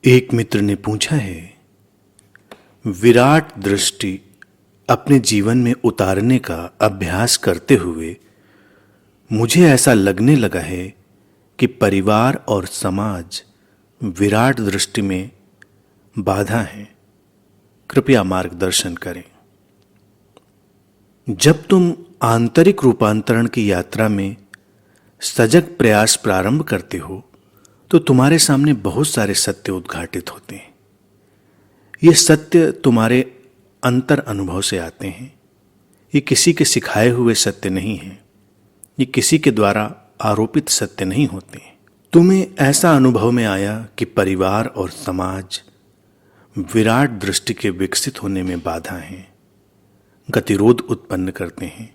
एक मित्र ने पूछा है, विराट दृष्टि अपने जीवन में उतारने का अभ्यास करते हुए मुझे ऐसा लगने लगा है कि परिवार और समाज विराट दृष्टि में बाधा है। कृपया मार्गदर्शन करें। जब तुम आंतरिक रूपांतरण की यात्रा में सजग प्रयास प्रारंभ करते हो तो तुम्हारे सामने बहुत सारे सत्य उद्घाटित होते हैं। ये सत्य तुम्हारे अंतर अनुभव से आते हैं। ये किसी के सिखाए हुए सत्य नहीं हैं। ये किसी के द्वारा आरोपित सत्य नहीं होते। तुम्हें ऐसा अनुभव में आया कि परिवार और समाज विराट दृष्टि के विकसित होने में बाधा हैं, गतिरोध उत्पन्न करते हैं।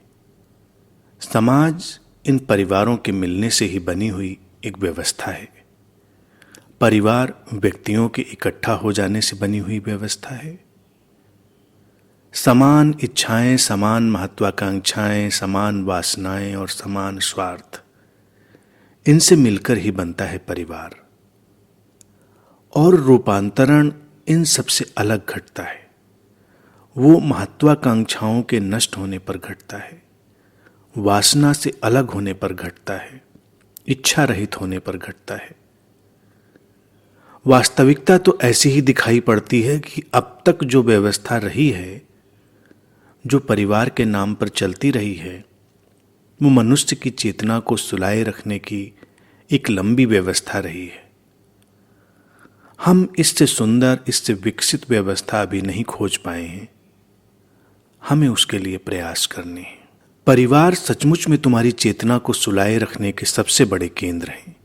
समाज इन परिवारों के मिलने से ही बनी हुई एक व्यवस्था है। परिवार व्यक्तियों के इकट्ठा हो जाने से बनी हुई व्यवस्था है। समान इच्छाएं, समान महत्वाकांक्षाएं, समान वासनाएं और समान स्वार्थ, इनसे मिलकर ही बनता है परिवार। और रूपांतरण इन सबसे अलग घटता है। वो महत्वाकांक्षाओं के नष्ट होने पर घटता है, वासना से अलग होने पर घटता है, इच्छा रहित होने पर घटता है। वास्तविकता तो ऐसी ही दिखाई पड़ती है कि अब तक जो व्यवस्था रही है, जो परिवार के नाम पर चलती रही है, वो मनुष्य की चेतना को सुलाए रखने की एक लंबी व्यवस्था रही है। हम इससे सुंदर, इससे विकसित व्यवस्था अभी नहीं खोज पाए हैं। हमें उसके लिए प्रयास करने हैं। परिवार सचमुच में तुम्हारी चेतना को सुलाए रखने के सबसे बड़े केंद्र हैं।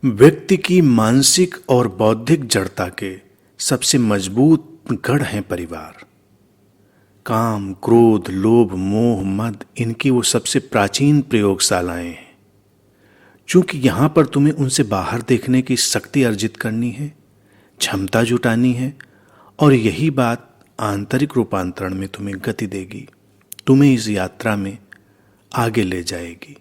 व्यक्ति की मानसिक और बौद्धिक जड़ता के सबसे मजबूत गढ़ हैं परिवार। काम, क्रोध, लोभ, मोह, मद, इनकी वो सबसे प्राचीन प्रयोगशालाएं हैं। चूंकि यहां पर तुम्हें उनसे बाहर देखने की शक्ति अर्जित करनी है, क्षमता जुटानी है, और यही बात आंतरिक रूपांतरण में तुम्हें गति देगी, तुम्हें इस यात्रा में आगे ले जाएगी।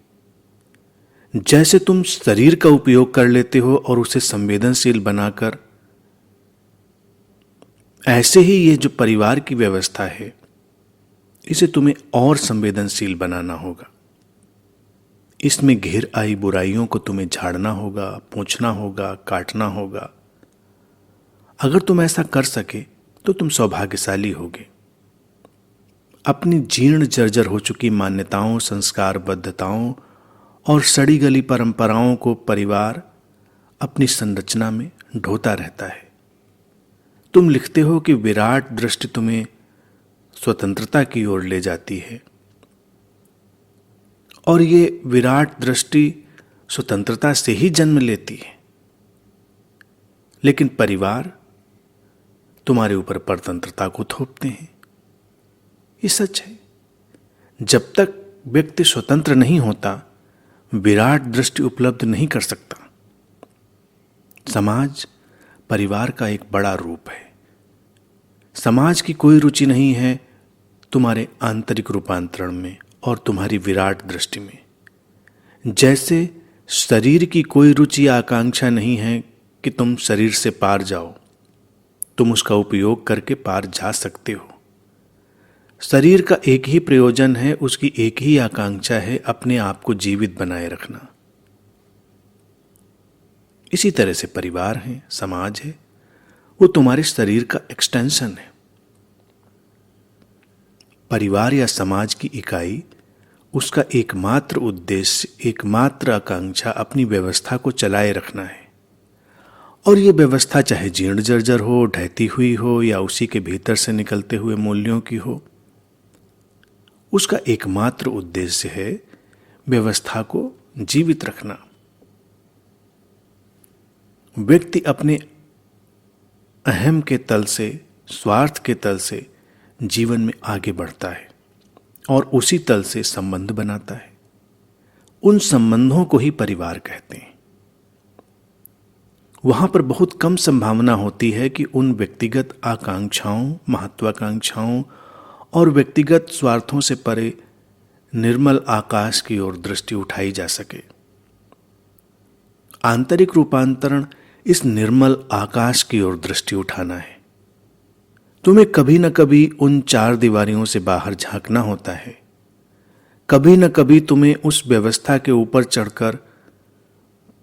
जैसे तुम शरीर का उपयोग कर लेते हो और उसे संवेदनशील बनाकर, ऐसे ही ये जो परिवार की व्यवस्था है, इसे तुम्हें और संवेदनशील बनाना होगा। इसमें घिर आई बुराइयों को तुम्हें झाड़ना होगा, पोंछना होगा, काटना होगा। अगर तुम ऐसा कर सके तो तुम सौभाग्यशाली होगे। अपनी जीर्ण जर्जर हो चुकी मान्यताओं, संस्कारबद्धताओं और सड़ी गली परंपराओं को परिवार अपनी संरचना में ढोता रहता है। तुम लिखते हो कि विराट दृष्टि तुम्हें स्वतंत्रता की ओर ले जाती है, और ये विराट दृष्टि स्वतंत्रता से ही जन्म लेती है। लेकिन परिवार तुम्हारे ऊपर परतंत्रता को थोपते हैं। ये सच है। जब तक व्यक्ति स्वतंत्र नहीं होता, विराट दृष्टि उपलब्ध नहीं कर सकता। समाज परिवार का एक बड़ा रूप है। समाज की कोई रुचि नहीं है तुम्हारे आंतरिक रूपांतरण में और तुम्हारी विराट दृष्टि में। जैसे शरीर की कोई रुचि आकांक्षा नहीं है कि तुम शरीर से पार जाओ, तुम उसका उपयोग करके पार जा सकते हो। शरीर का एक ही प्रयोजन है, उसकी एक ही आकांक्षा है, अपने आप को जीवित बनाए रखना। इसी तरह से परिवार है, समाज है, वो तुम्हारे शरीर का एक्सटेंशन है। परिवार या समाज की इकाई, उसका एकमात्र उद्देश्य, एकमात्र आकांक्षा अपनी व्यवस्था को चलाए रखना है। और ये व्यवस्था चाहे जीर्ण जर्जर हो, ढहती हुई हो, या उसी के भीतर से निकलते हुए मूल्यों की हो, उसका एकमात्र उद्देश्य है व्यवस्था को जीवित रखना। व्यक्ति अपने अहम के तल से, स्वार्थ के तल से जीवन में आगे बढ़ता है और उसी तल से संबंध बनाता है। उन संबंधों को ही परिवार कहते हैं। वहां पर बहुत कम संभावना होती है कि उन व्यक्तिगत आकांक्षाओं, महत्वाकांक्षाओं और व्यक्तिगत स्वार्थों से परे निर्मल आकाश की ओर दृष्टि उठाई जा सके। आंतरिक रूपांतरण इस निर्मल आकाश की ओर दृष्टि उठाना है। तुम्हें कभी न कभी उन चार दीवारियों से बाहर झांकना होता है। कभी न कभी तुम्हें उस व्यवस्था के ऊपर चढ़कर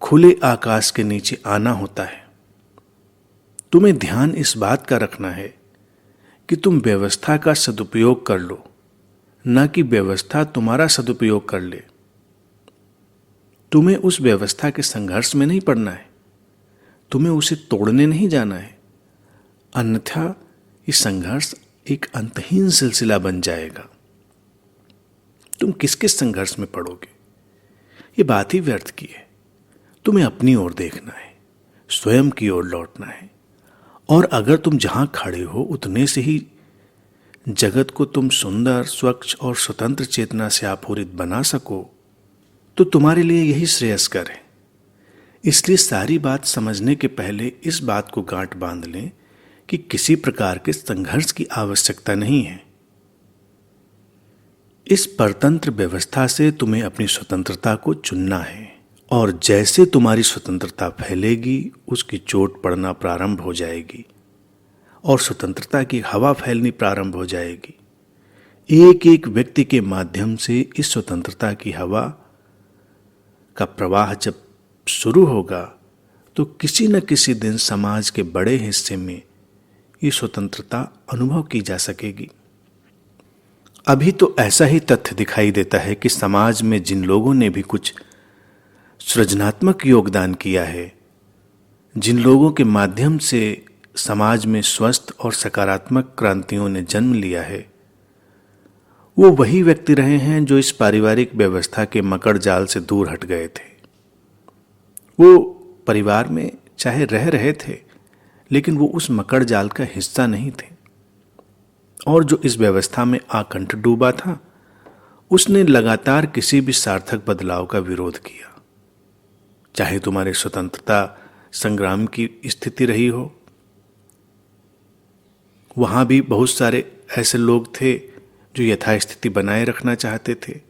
खुले आकाश के नीचे आना होता है। तुम्हें ध्यान इस बात का रखना है कि तुम व्यवस्था का सदुपयोग कर लो, न कि व्यवस्था तुम्हारा सदुपयोग कर ले। तुम्हें उस व्यवस्था के संघर्ष में नहीं पड़ना है, तुम्हें उसे तोड़ने नहीं जाना है, अन्यथा ये संघर्ष एक अंतहीन सिलसिला बन जाएगा। तुम किस किस संघर्ष में पड़ोगे, ये बात ही व्यर्थ की है। तुम्हें अपनी ओर देखना है, स्वयं की ओर लौटना है, और अगर तुम जहां खड़े हो उतने से ही जगत को तुम सुंदर, स्वच्छ और स्वतंत्र चेतना से आपूरित बना सको तो तुम्हारे लिए यही श्रेयस्कर है। इसलिए सारी बात समझने के पहले इस बात को गांठ बांध लें कि किसी प्रकार के संघर्ष की आवश्यकता नहीं है। इस परतंत्र व्यवस्था से तुम्हें अपनी स्वतंत्रता को चुनना है, और जैसे तुम्हारी स्वतंत्रता फैलेगी उसकी चोट पड़ना प्रारंभ हो जाएगी और स्वतंत्रता की हवा फैलनी प्रारंभ हो जाएगी। एक एक व्यक्ति के माध्यम से इस स्वतंत्रता की हवा का प्रवाह जब शुरू होगा तो किसी न किसी दिन समाज के बड़े हिस्से में ये स्वतंत्रता अनुभव की जा सकेगी। अभी तो ऐसा ही तथ्य दिखाई देता है कि समाज में जिन लोगों ने भी कुछ सृजनात्मक योगदान किया है, जिन लोगों के माध्यम से समाज में स्वस्थ और सकारात्मक क्रांतियों ने जन्म लिया है, वो वही व्यक्ति रहे हैं जो इस पारिवारिक व्यवस्था के मकड़ जाल से दूर हट गए थे। वो परिवार में चाहे रह रहे थे, लेकिन वो उस मकड़ जाल का हिस्सा नहीं थे, और जो इस व्यवस्था में आकंठ डूबा था उसने लगातार किसी भी सार्थक बदलाव का विरोध किया। चाहे तुम्हारे स्वतंत्रता संग्राम की स्थिति रही हो, वहां भी बहुत सारे ऐसे लोग थे जो यथास्थिति बनाए रखना चाहते थे,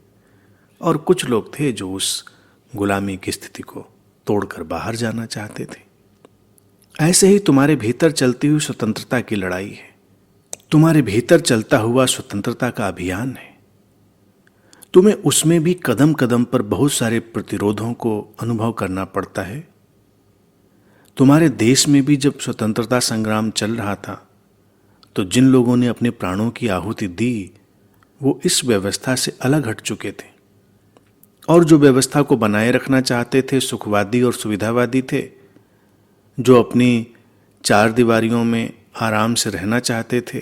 और कुछ लोग थे जो उस गुलामी की स्थिति को तोड़कर बाहर जाना चाहते थे। ऐसे ही तुम्हारे भीतर चलती हुई स्वतंत्रता की लड़ाई है, तुम्हारे भीतर चलता हुआ स्वतंत्रता का अभियान है। तुम्हें उसमें भी कदम कदम पर बहुत सारे प्रतिरोधों को अनुभव करना पड़ता है। तुम्हारे देश में भी जब स्वतंत्रता संग्राम चल रहा था तो जिन लोगों ने अपने प्राणों की आहुति दी वो इस व्यवस्था से अलग हट चुके थे, और जो व्यवस्था को बनाए रखना चाहते थे सुखवादी और सुविधावादी थे, जो अपनी चार दीवारियों में आराम से रहना चाहते थे,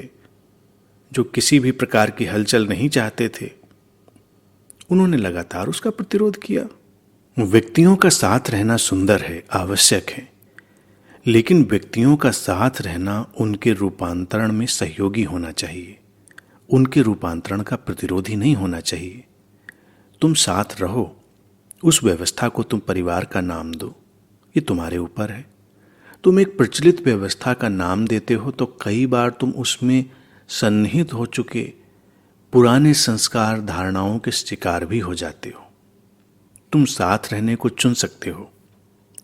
जो किसी भी प्रकार की हलचल नहीं चाहते थे। उन्होंने लगातार उसका प्रतिरोध किया। व्यक्तियों का साथ रहना सुंदर है, आवश्यक है, लेकिन व्यक्तियों का साथ रहना उनके रूपांतरण में सहयोगी होना चाहिए, उनके रूपांतरण का प्रतिरोधी नहीं होना चाहिए। तुम साथ रहो, उस व्यवस्था को तुम परिवार का नाम दो, ये तुम्हारे ऊपर है। तुम एक प्रचलित व्यवस्था का नाम देते हो तो कई बार तुम उसमें सन्निहित हो चुके पुराने संस्कार धारणाओं के शिकार भी हो जाते हो। तुम साथ रहने को चुन सकते हो,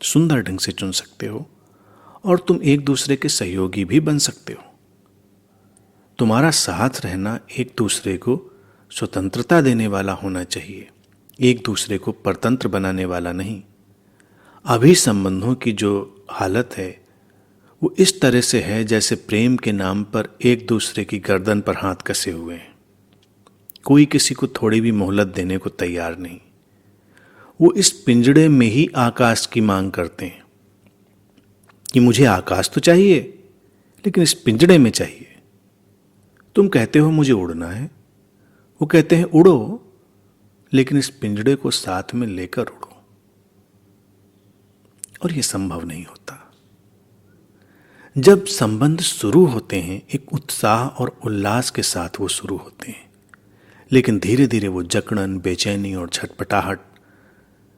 सुंदर ढंग से चुन सकते हो, और तुम एक दूसरे के सहयोगी भी बन सकते हो। तुम्हारा साथ रहना एक दूसरे को स्वतंत्रता देने वाला होना चाहिए, एक दूसरे को परतंत्र बनाने वाला नहीं। अभी संबंधों की जो हालत है वो इस तरह से है जैसे प्रेम के नाम पर एक दूसरे की गर्दन पर हाथ कसे हुए हैं। कोई किसी को थोड़ी भी मोहलत देने को तैयार नहीं। वो इस पिंजड़े में ही आकाश की मांग करते हैं कि मुझे आकाश तो चाहिए, लेकिन इस पिंजड़े में चाहिए। तुम कहते हो मुझे उड़ना है, वो कहते हैं उड़ो, लेकिन इस पिंजड़े को साथ में लेकर उड़ो। और यह संभव नहीं होता। जब संबंध शुरू होते हैं एक उत्साह और उल्लास के साथ वो शुरू होते हैं, लेकिन धीरे धीरे वो जकड़न, बेचैनी और छटपटाहट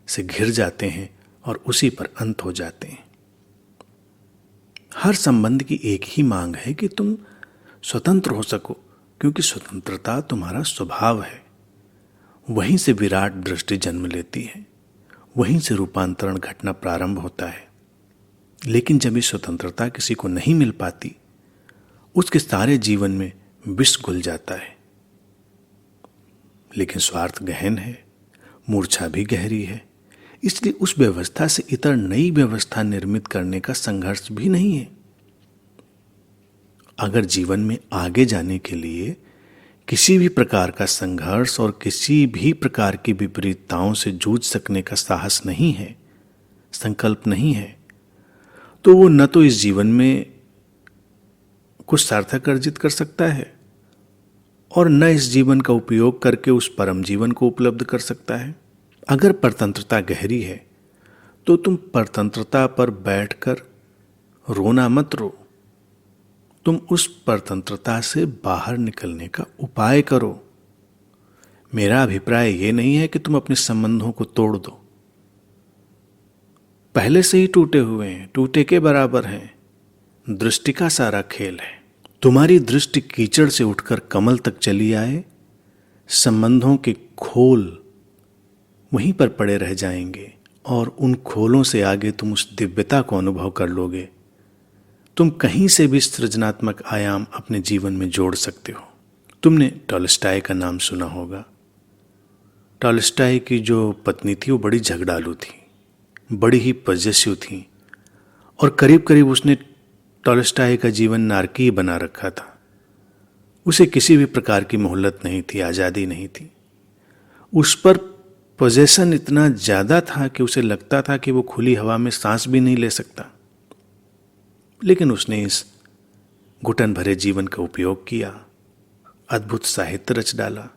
से घिर जाते हैं और उसी पर अंत हो जाते हैं। हर संबंध की एक ही मांग है कि तुम स्वतंत्र हो सको, क्योंकि स्वतंत्रता तुम्हारा स्वभाव है। वहीं से विराट दृष्टि जन्म लेती है, वहीं से रूपांतरण घटना प्रारंभ होता है। लेकिन जब ये स्वतंत्रता किसी को नहीं मिल पाती, उसके सारे जीवन में विष घुल जाता है। लेकिन स्वार्थ गहन है, मूर्छा भी गहरी है, इसलिए उस व्यवस्था से इतर नई व्यवस्था निर्मित करने का संघर्ष भी नहीं है। अगर जीवन में आगे जाने के लिए किसी भी प्रकार का संघर्ष और किसी भी प्रकार की विपरीतताओं से जूझ सकने का साहस नहीं है, संकल्प नहीं है, तो वो न तो इस जीवन में कुछ सार्थक अर्जित कर सकता है और न इस जीवन का उपयोग करके उस परम जीवन को उपलब्ध कर सकता है। अगर परतंत्रता गहरी है तो तुम परतंत्रता पर बैठकर रोना मत रो, तुम उस परतंत्रता से बाहर निकलने का उपाय करो। मेरा अभिप्राय यह नहीं है कि तुम अपने संबंधों को तोड़ दो, पहले से ही टूटे हुए हैं, टूटे के बराबर हैं। दृष्टि का सारा खेल है। तुम्हारी दृष्टि कीचड़ से उठकर कमल तक चली आए, संबंधों के खोल वहीं पर पड़े रह जाएंगे और उन खोलों से आगे तुम उस दिव्यता को अनुभव कर लोगे। तुम कहीं से भी सृजनात्मक आयाम अपने जीवन में जोड़ सकते हो। तुमने टॉलस्टॉय का नाम सुना होगा। टॉलस्टॉय की जो पत्नी थी वो बड़ी झगड़ालू थी, बड़ी ही पजेसिव थी और करीब करीब उसने टॉलस्टॉय का जीवन नारकीय बना रखा था। उसे किसी भी प्रकार की मोहलत नहीं थी, आज़ादी नहीं थी। उस पर पोजेशन इतना ज़्यादा था कि उसे लगता था कि वो खुली हवा में सांस भी नहीं ले सकता। लेकिन उसने इस घुटन भरे जीवन का उपयोग किया, अद्भुत साहित्य रच डाला।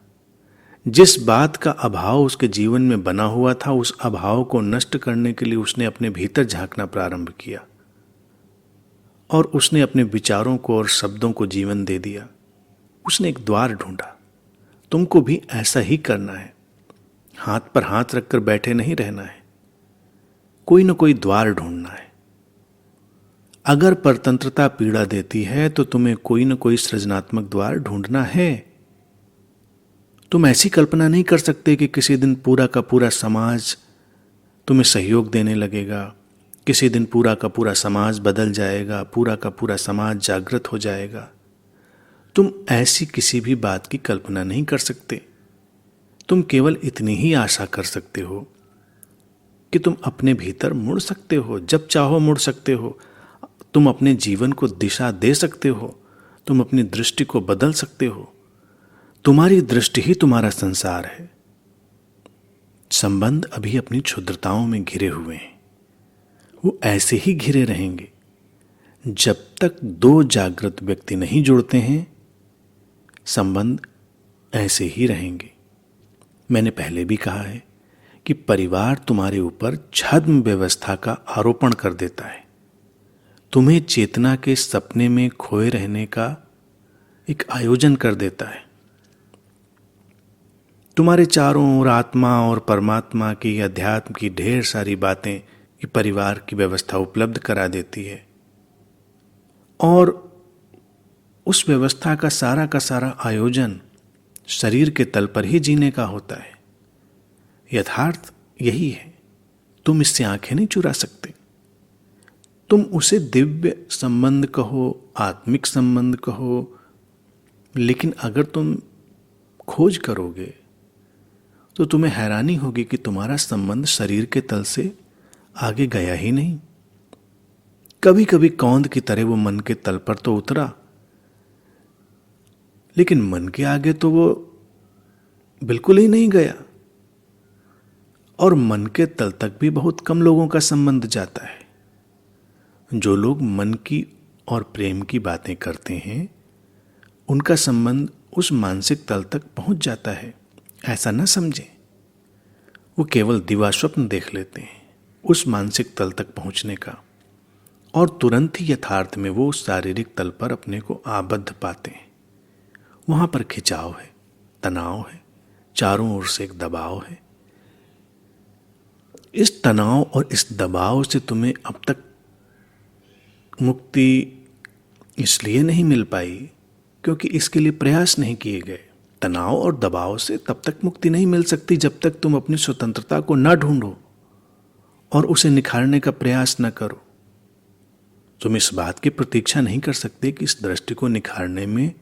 जिस बात का अभाव उसके जीवन में बना हुआ था, उस अभाव को नष्ट करने के लिए उसने अपने भीतर झांकना प्रारंभ किया और उसने अपने विचारों को और शब्दों को जीवन दे दिया। उसने एक द्वार ढूंढा। तुमको भी ऐसा ही करना है, हाथ पर हाथ रखकर बैठे नहीं रहना है, कोई ना कोई द्वार ढूंढना है। अगर परतंत्रता पीड़ा देती है तो तुम्हें कोई ना कोई सृजनात्मक द्वार ढूंढना है। तुम ऐसी कल्पना नहीं कर सकते कि किसी दिन पूरा का पूरा समाज तुम्हें सहयोग देने लगेगा, किसी दिन पूरा का पूरा समाज बदल जाएगा, पूरा का पूरा समाज जागृत हो जाएगा। तुम ऐसी किसी भी बात की कल्पना नहीं कर सकते। तुम केवल इतनी ही आशा कर सकते हो कि तुम अपने भीतर मुड़ सकते हो, जब चाहो मुड़ सकते हो। तुम अपने जीवन को दिशा दे सकते हो, तुम अपनी दृष्टि को बदल सकते हो। तुम्हारी दृष्टि ही तुम्हारा संसार है। संबंध अभी अपनी क्षुद्रताओं में घिरे हुए हैं, वो ऐसे ही घिरे रहेंगे जब तक दो जागृत व्यक्ति नहीं जुड़ते हैं। संबंध ऐसे ही रहेंगे। मैंने पहले भी कहा है कि परिवार तुम्हारे ऊपर छद्म व्यवस्था का आरोपण कर देता है, तुम्हें चेतना के सपने में खोए रहने का एक आयोजन कर देता है। तुम्हारे चारों ओर आत्मा और परमात्मा की, अध्यात्म की ढेर सारी बातें ये परिवार की व्यवस्था उपलब्ध करा देती है और उस व्यवस्था का सारा आयोजन शरीर के तल पर ही जीने का होता है। यथार्थ यही है। तुम इससे आंखें नहीं चुरा सकते। तुम उसे दिव्य संबंध कहो, आत्मिक संबंध कहो, लेकिन अगर तुम खोज करोगे तो तुम्हें हैरानी होगी कि तुम्हारा संबंध शरीर के तल से आगे गया ही नहीं। कभी कभी कौंध की तरह वो मन के तल पर तो उतरा, लेकिन मन के आगे तो वो बिल्कुल ही नहीं गया। और मन के तल तक भी बहुत कम लोगों का संबंध जाता है। जो लोग मन की और प्रेम की बातें करते हैं, उनका संबंध उस मानसिक तल तक पहुंच जाता है। ऐसा न समझें, वो केवल दिवास्वप्न देख लेते हैं उस मानसिक तल तक पहुंचने का, और तुरंत ही यथार्थ में वो शारीरिक तल पर अपने को आबद्ध पाते हैं। वहां पर खिंचाव है, तनाव है, चारों ओर से एक दबाव है। इस तनाव और इस दबाव से तुम्हें अब तक मुक्ति इसलिए नहीं मिल पाई क्योंकि इसके लिए प्रयास नहीं किए गए। तनाव और दबाव से तब तक मुक्ति नहीं मिल सकती जब तक तुम अपनी स्वतंत्रता को न ढूंढो और उसे निखारने का प्रयास न करो। तुम इस बात की प्रतीक्षा नहीं कर सकते कि इस दृष्टि को निखारने में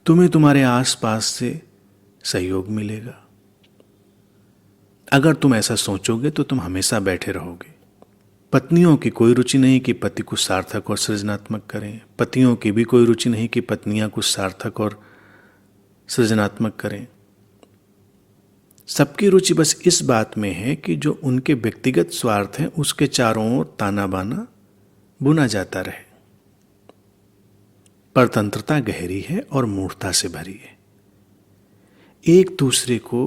तुम्हें तुम्हारे आसपास से सहयोग मिलेगा। अगर तुम ऐसा सोचोगे तो तुम हमेशा बैठे रहोगे। पत्नियों की कोई रुचि नहीं कि पति कुछ सार्थक और सृजनात्मक करें, पतियों की भी कोई रुचि नहीं कि पत्नियां कुछ सार्थक और सृजनात्मक करें। सबकी रुचि बस इस बात में है कि जो उनके व्यक्तिगत स्वार्थ हैं उसके चारों ओर ताना बाना बुना जाता रहे। परतंत्रता गहरी है और मूढ़ता से भरी है। एक दूसरे को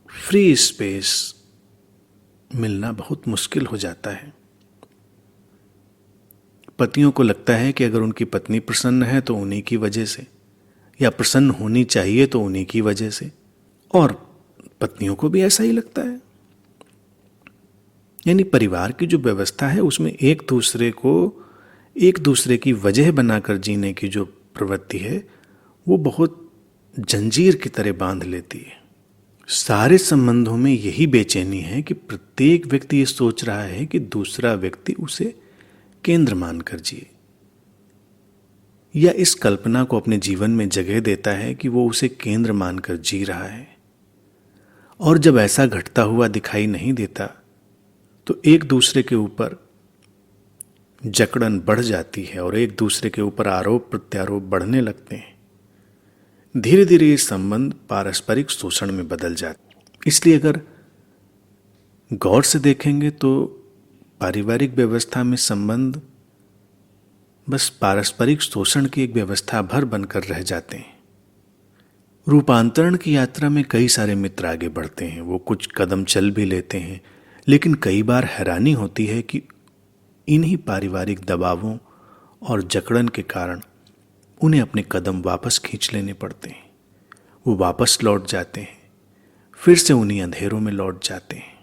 फ्री स्पेस मिलना बहुत मुश्किल हो जाता है। पतियों को लगता है कि अगर उनकी पत्नी प्रसन्न है तो उन्हीं की वजह से, या प्रसन्न होनी चाहिए तो उन्हीं की वजह से, और पत्नियों को भी ऐसा ही लगता है। यानी परिवार की जो व्यवस्था है उसमें एक दूसरे की वजह बनाकर जीने की जो प्रवृत्ति है वो बहुत जंजीर की तरह बांध लेती है। सारे संबंधों में यही बेचैनी है कि प्रत्येक व्यक्ति ये सोच रहा है कि दूसरा व्यक्ति उसे केंद्र मानकर जिए, या इस कल्पना को अपने जीवन में जगह देता है कि वो उसे केंद्र मानकर जी रहा है। और जब ऐसा घटता हुआ दिखाई नहीं देता तो एक दूसरे के ऊपर जकड़न बढ़ जाती है और एक दूसरे के ऊपर आरोप प्रत्यारोप बढ़ने लगते हैं। धीरे धीरे ये संबंध पारस्परिक शोषण में बदल जाते हैं। इसलिए अगर गौर से देखेंगे तो पारिवारिक व्यवस्था में संबंध बस पारस्परिक शोषण की एक व्यवस्था भर बनकर रह जाते हैं। रूपांतरण की यात्रा में कई सारे मित्र आगे बढ़ते हैं, वो कुछ कदम चल भी लेते हैं, लेकिन कई बार हैरानी होती है कि इन्हीं पारिवारिक दबावों और जकड़न के कारण उन्हें अपने कदम वापस खींच लेने पड़ते हैं। वो वापस लौट जाते हैं, फिर से उन्हीं अंधेरों में लौट जाते हैं।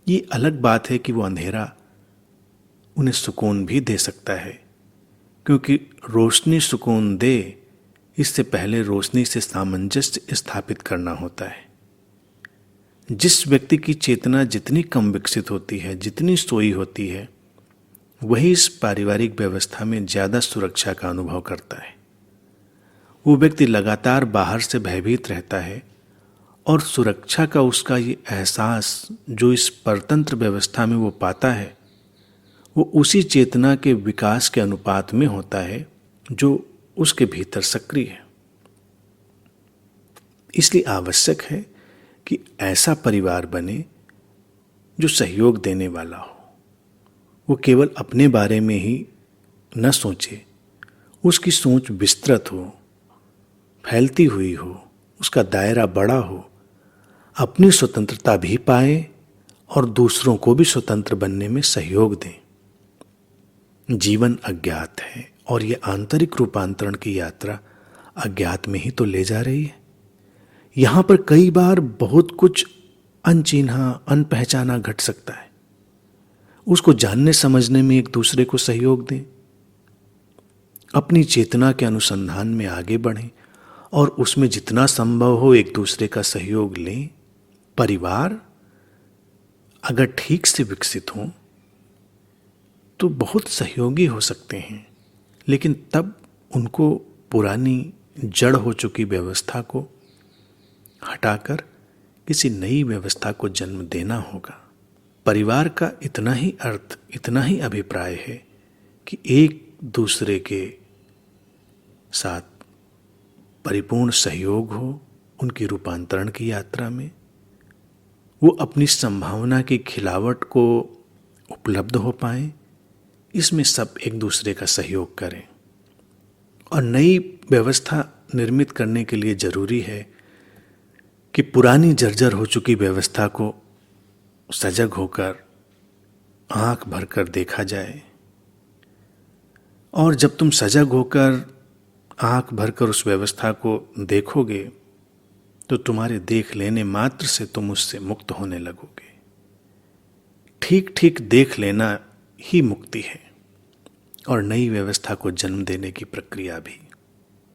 ये अलग बात है कि वो अंधेरा उन्हें सुकून भी दे सकता है, क्योंकि रोशनी सुकून दे इससे पहले रोशनी से सामंजस्य स्थापित करना होता है। जिस व्यक्ति की चेतना जितनी कम विकसित होती है, जितनी सोई होती है, वही इस पारिवारिक व्यवस्था में ज्यादा सुरक्षा का अनुभव करता है। वो व्यक्ति लगातार बाहर से भयभीत रहता है और सुरक्षा का उसका ये एहसास जो इस परतंत्र व्यवस्था में वो पाता है वो उसी चेतना के विकास के अनुपात में होता है जो उसके भीतर सक्रिय है। इसलिए आवश्यक है कि ऐसा परिवार बने जो सहयोग देने वाला हो। वो केवल अपने बारे में ही न सोचे, उसकी सोच विस्तृत हो, फैलती हुई हो, उसका दायरा बड़ा हो, अपनी स्वतंत्रता भी पाए और दूसरों को भी स्वतंत्र बनने में सहयोग दें। जीवन अज्ञात है और ये आंतरिक रूपांतरण की यात्रा अज्ञात में ही तो ले जा रही है। यहां पर कई बार बहुत कुछ अनचिन्हा अनपहचाना घट सकता है। उसको जानने समझने में एक दूसरे को सहयोग दें, अपनी चेतना के अनुसंधान में आगे बढ़ें और उसमें जितना संभव हो एक दूसरे का सहयोग लें। परिवार अगर ठीक से विकसित हो तो बहुत सहयोगी हो सकते हैं, लेकिन तब उनको पुरानी जड़ हो चुकी व्यवस्था को हटाकर किसी नई व्यवस्था को जन्म देना होगा। परिवार का इतना ही अर्थ, इतना ही अभिप्राय है कि एक दूसरे के साथ परिपूर्ण सहयोग हो उनकी रूपांतरण की यात्रा में, वो अपनी संभावना की खिलावट को उपलब्ध हो पाए। इसमें सब एक दूसरे का सहयोग करें और नई व्यवस्था निर्मित करने के लिए जरूरी है कि पुरानी जर्जर हो चुकी व्यवस्था को सजग होकर आंख भरकर देखा जाए। और जब तुम सजग होकर आंख भरकर उस व्यवस्था को देखोगे तो तुम्हारे देख लेने मात्र से तुम उससे मुक्त होने लगोगे। ठीक ठीक देख लेना ही मुक्ति है और नई व्यवस्था को जन्म देने की प्रक्रिया भी।